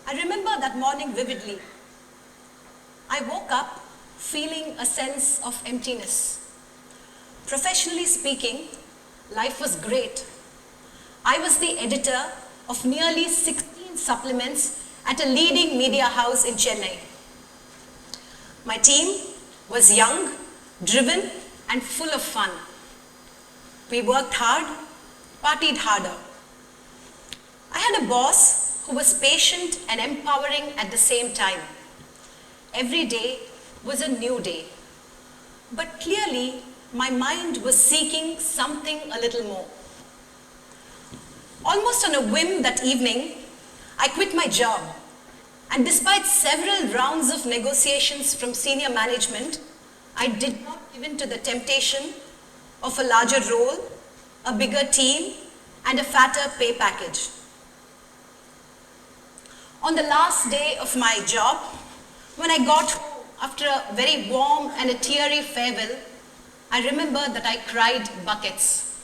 I remember that morning vividly. I woke up feeling a sense of emptiness. Professionally speaking, life was great. I was the editor of nearly 16 supplements at a leading media house in Chennai. My team was young, driven, and full of fun. We worked hard, partied harder. I had a boss who was patient and empowering at the same time. Every day was a new day. But clearly, my mind was seeking something a little more. Almost on a whim that evening, I quit my job. And despite several rounds of negotiations from senior management, I did not give in to the temptation of a larger role, a bigger team, and a fatter pay package. On the last day of my job, when I got home after a very warm and a teary farewell, I remember that I cried buckets.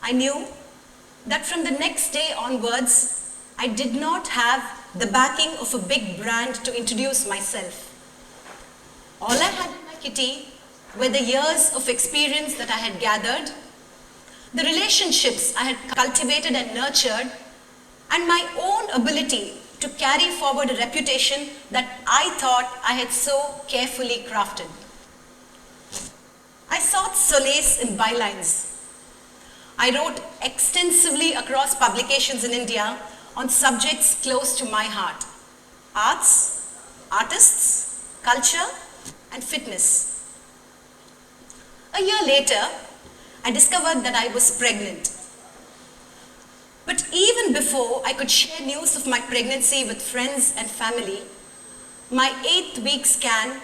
I knew that from the next day onwards, I did not have the backing of a big brand to introduce myself. All I had in my kitty were the years of experience that I had gathered, the relationships I had cultivated and nurtured, and my own ability to carry forward a reputation that I thought I had so carefully crafted. I sought solace in bylines. I wrote extensively across publications in India on subjects close to my heart: arts, artists, culture, and fitness. A year later, I discovered that I was pregnant. But even before I could share news of my pregnancy with friends and family, my 8th week scan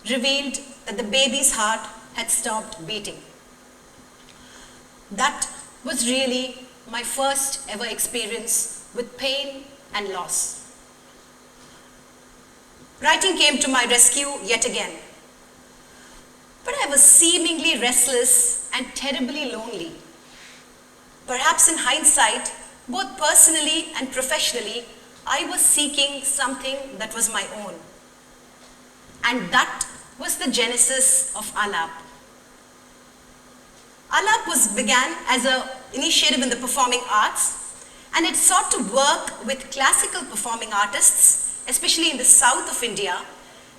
revealed that the baby's heart had stopped beating. That was really my first ever experience with pain and loss. Writing came to my rescue yet again. But I was seemingly restless and terribly lonely. Perhaps in hindsight, both personally and professionally, I was seeking something that was my own. And that was the genesis of Alap. Alap began as an initiative in the performing arts, and it sought to work with classical performing artists, especially in the south of India,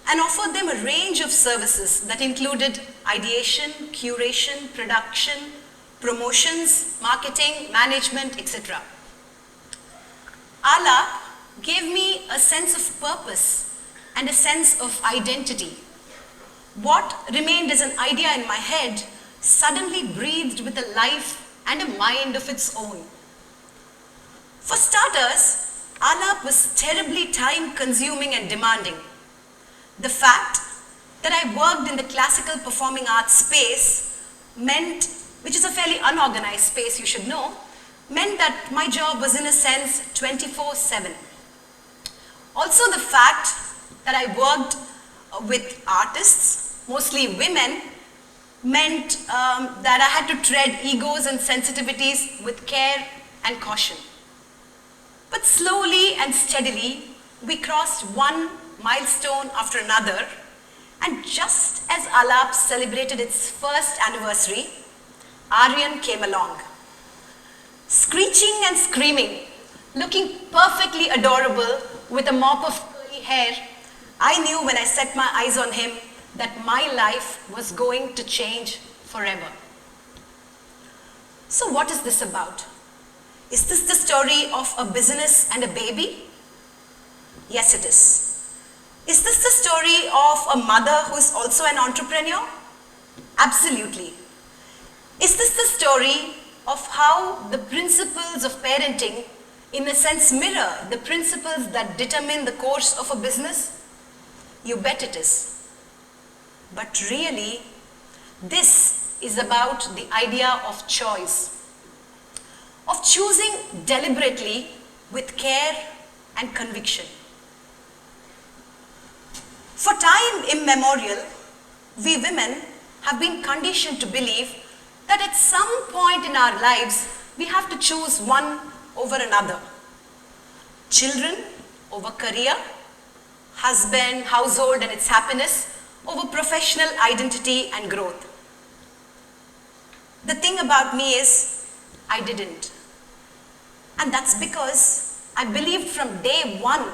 and offered them a range of services that included ideation, curation, production, promotions, marketing, management, etc. Alap gave me a sense of purpose and a sense of identity. What remained as an idea in my head suddenly breathed with a life and a mind of its own. For starters, Alap was terribly time-consuming and demanding. The fact that I worked in the classical performing arts space meant, which is a fairly unorganized space, you should know, meant that my job was in a sense 24/7. Also, the fact that I worked with artists, mostly women, meant that I had to tread egos and sensitivities with care and caution. But slowly and steadily, we crossed one milestone after another, and just as Alap celebrated its first anniversary, Aryan came along. Screeching and screaming, looking perfectly adorable with a mop of curly hair, I knew when I set my eyes on him that my life was going to change forever. So what is this about? Is this the story of a business and a baby? Yes, it is. Is this the story of a mother who is also an entrepreneur? Absolutely. Is this the story of how the principles of parenting, in a sense, mirror the principles that determine the course of a business? You bet it is. But really, this is about the idea of choice, of choosing deliberately with care and conviction. For time immemorial, we women have been conditioned to believe that at some point in our lives, we have to choose one over another. Children over career, husband, household and its happiness, over professional identity and growth. The thing about me is, I didn't. And that's because I believed from day one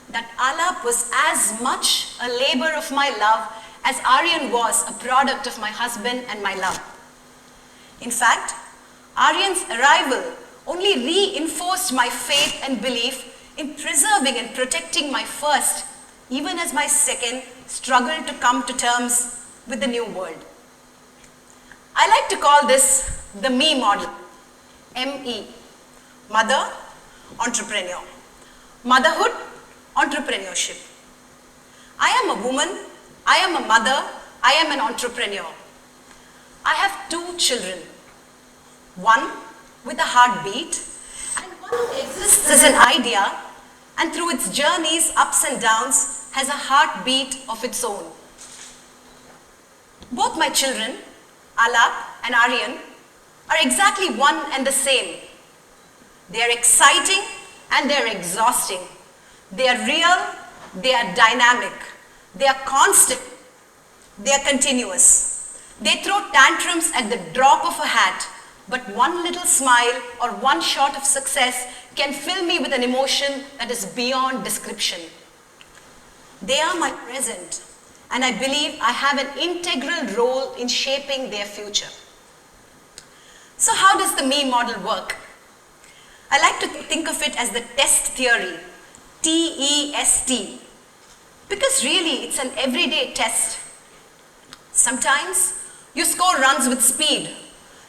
that Alap was as much a labor of my love as Aryan was a product of my husband and my love. In fact, Aryan's arrival only reinforced my faith and belief in preserving and protecting my first, even as my second struggled to come to terms with the new world. I like to call this the me model, M-E, mother, entrepreneur, motherhood, entrepreneurship. I am a woman, I am a mother, I am an entrepreneur. I have 2 children, one with a heartbeat and one who exists as an idea and through its journeys, ups and downs, has a heartbeat of its own. Both my children, Alap and Aryan, are exactly one and the same. They are exciting and they are exhausting. They are real, they are dynamic, they are constant, they are continuous. They throw tantrums at the drop of a hat, but one little smile or one shot of success can fill me with an emotion that is beyond description. They are my present, and I believe I have an integral role in shaping their future. So how does the me model work? I like to think of it as the test theory, T-E-S-T, because really it's an everyday test. Sometimes you score runs with speed.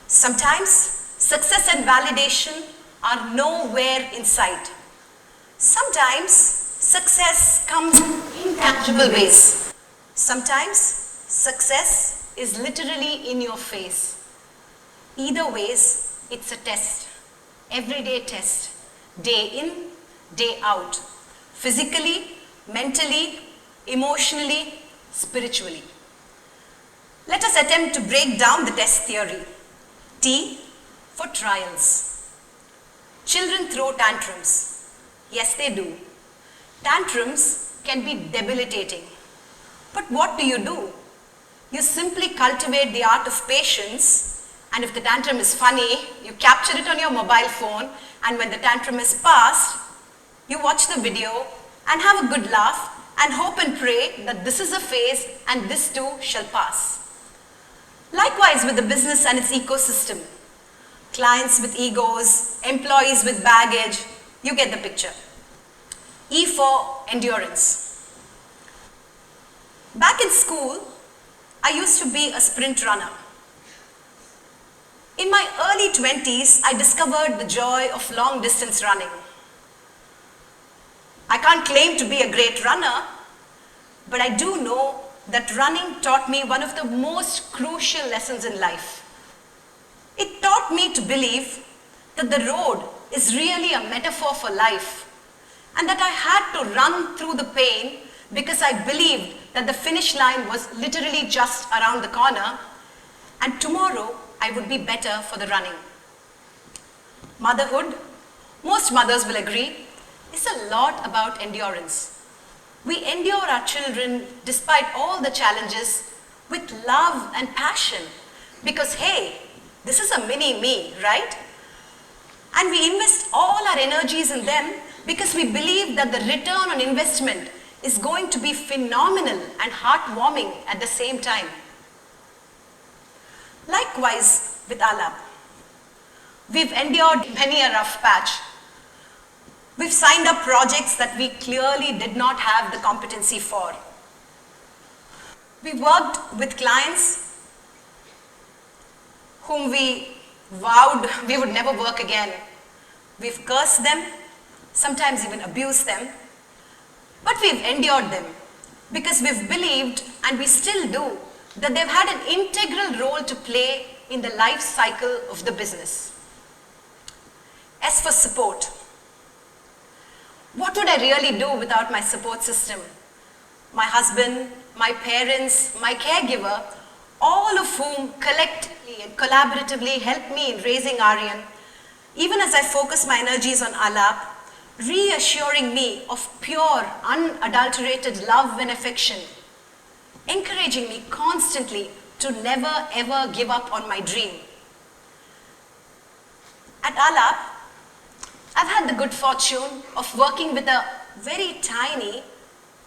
Sometimes success and validation are nowhere in sight. Sometimes success comes in intangible ways. Sometimes success is literally in your face. Either ways, it's a test, everyday test, day in, day out, physically, mentally, emotionally, spiritually. Let us attempt to break down the test theory. T for trials. Children throw tantrums. Yes, they do. Tantrums can be debilitating. But what do? You simply cultivate the art of patience, and if the tantrum is funny, you capture it on your mobile phone, and when the tantrum is past, you watch the video and have a good laugh and hope and pray that this is a phase and this too shall pass. Likewise with the business and its ecosystem. Clients with egos, employees with baggage, you get the picture. E for endurance. Back in school, I used to be a sprint runner. In my early 20s, I discovered the joy of long distance running. I can't claim to be a great runner, but I do know that running taught me one of the most crucial lessons in life. It taught me to believe that the road is really a metaphor for life, and that I had to run through the pain because I believed that the finish line was literally just around the corner, and tomorrow I would be better for the running. Motherhood, most mothers will agree, is a lot about endurance. We endure our children despite all the challenges with love and passion because, hey, this is a mini me, right? And we invest all our energies in them because we believe that the return on investment is going to be phenomenal and heartwarming at the same time. Likewise with Alap. We've endured many a rough patch. We've signed up projects that we clearly did not have the competency for. We worked with clients whom we vowed we would never work again. We've cursed them, sometimes even abused them, but we've endured them because we've believed, and we still do, that they've had an integral role to play in the life cycle of the business. As for support, what would I really do without my support system? My husband, my parents, my caregiver, all of whom collectively and collaboratively helped me in raising Aryan, even as I focus my energies on Alap, reassuring me of pure, unadulterated love and affection, encouraging me constantly to never ever give up on my dream. At Alap, I've had the good fortune of working with a very tiny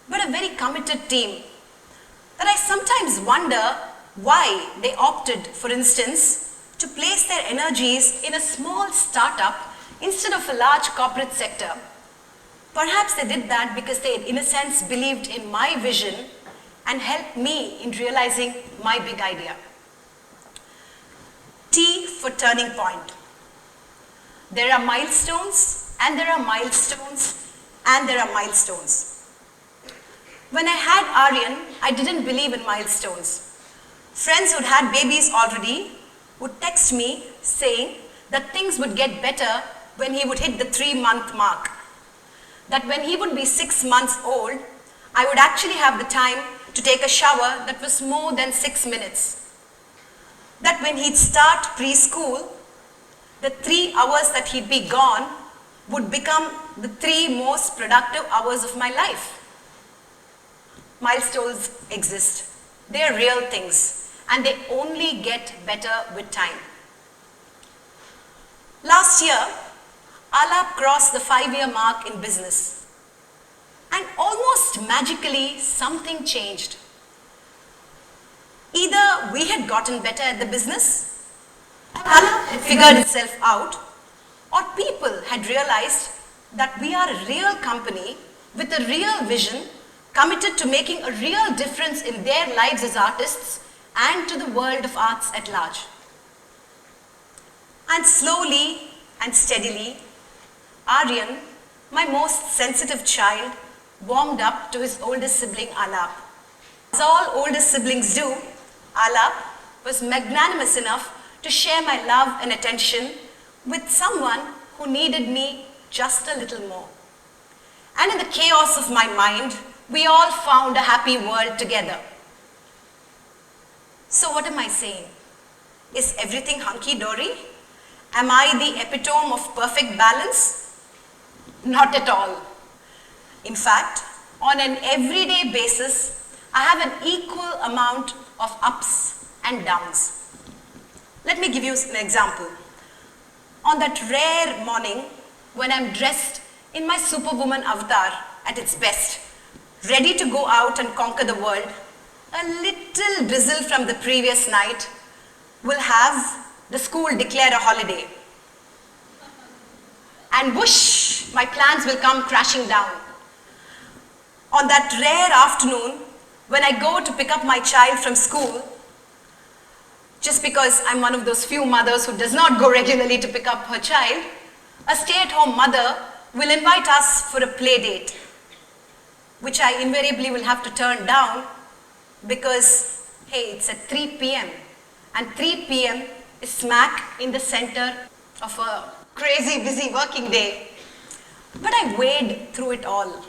but a very committed team that I sometimes wonder why they opted, for instance, to place their energies in a small startup instead of a large corporate sector. Perhaps they did that because they, in a sense, believed in my vision and helped me in realizing my big idea. T for turning point. There are milestones, and there are milestones, and there are milestones. When I had Aryan, I didn't believe in milestones. Friends who'd had babies already would text me saying that things would get better when he would hit the 3-month mark. That when he would be 6 months old, I would actually have the time to take a shower that was more than 6 minutes. That when he'd start preschool, the 3 hours that he'd be gone would become the 3 most productive hours of my life. Milestones exist. They are real things, and they only get better with time. Last year, Alap crossed the 5-year mark in business, and almost magically something changed. Either we had gotten better at the business, Alap had figured itself out, or people had realized that we are a real company with a real vision, committed to making a real difference in their lives as artists and to the world of arts at large. And slowly and steadily, Aryan, my most sensitive child, warmed up to his oldest sibling Alap. As all oldest siblings do, Alap was magnanimous enough to share my love and attention with someone who needed me just a little more. And in the chaos of my mind, we all found a happy world together. So what am I saying? Is everything hunky-dory? Am I the epitome of perfect balance? Not at all. In fact, on an everyday basis, I have an equal amount of ups and downs. Let me give you an example. On that rare morning when I'm dressed in my superwoman avatar at its best, ready to go out and conquer the world, a little drizzle from the previous night will have the school declare a holiday. And whoosh, my plans will come crashing down. On that rare afternoon, when I go to pick up my child from school, just because I'm one of those few mothers who does not go regularly to pick up her child, a stay-at-home mother will invite us for a play date, which I invariably will have to turn down because, hey, it's at 3 p.m. and 3 p.m. is smack in the center of a crazy busy working day. But I wade through it all,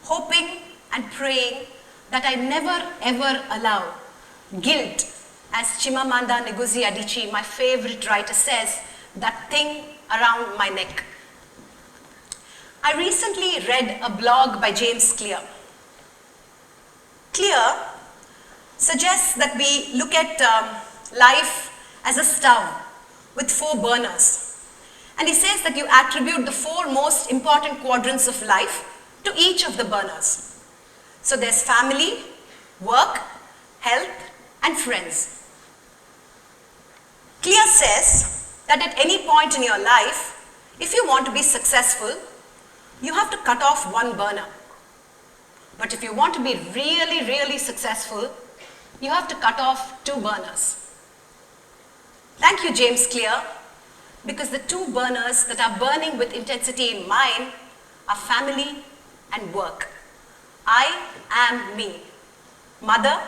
hoping and praying that I never ever allow guilt, as Chimamanda Ngozi Adichie, my favorite writer, says, that thing around my neck. I recently read a blog by James Clear. Clear suggests that we look at life as a stove with 4 burners. And he says that you attribute the 4 most important quadrants of life to each of the burners. So there's family, work, health, and friends. Clear says that at any point in your life, if you want to be successful, you have to cut off 1 burner. But if you want to be really, really successful, you have to cut off 2 burners. Thank you, James Clear, because the 2 burners that are burning with intensity in mine are family and work. I am me, mother,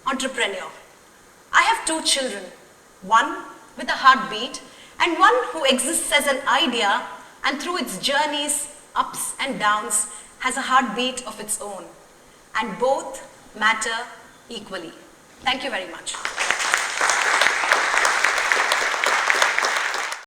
entrepreneur. I have 2 children, one with a heartbeat and one who exists as an idea and through its journeys, ups and downs, has a heartbeat of its own. And both matter equally. Thank you very much.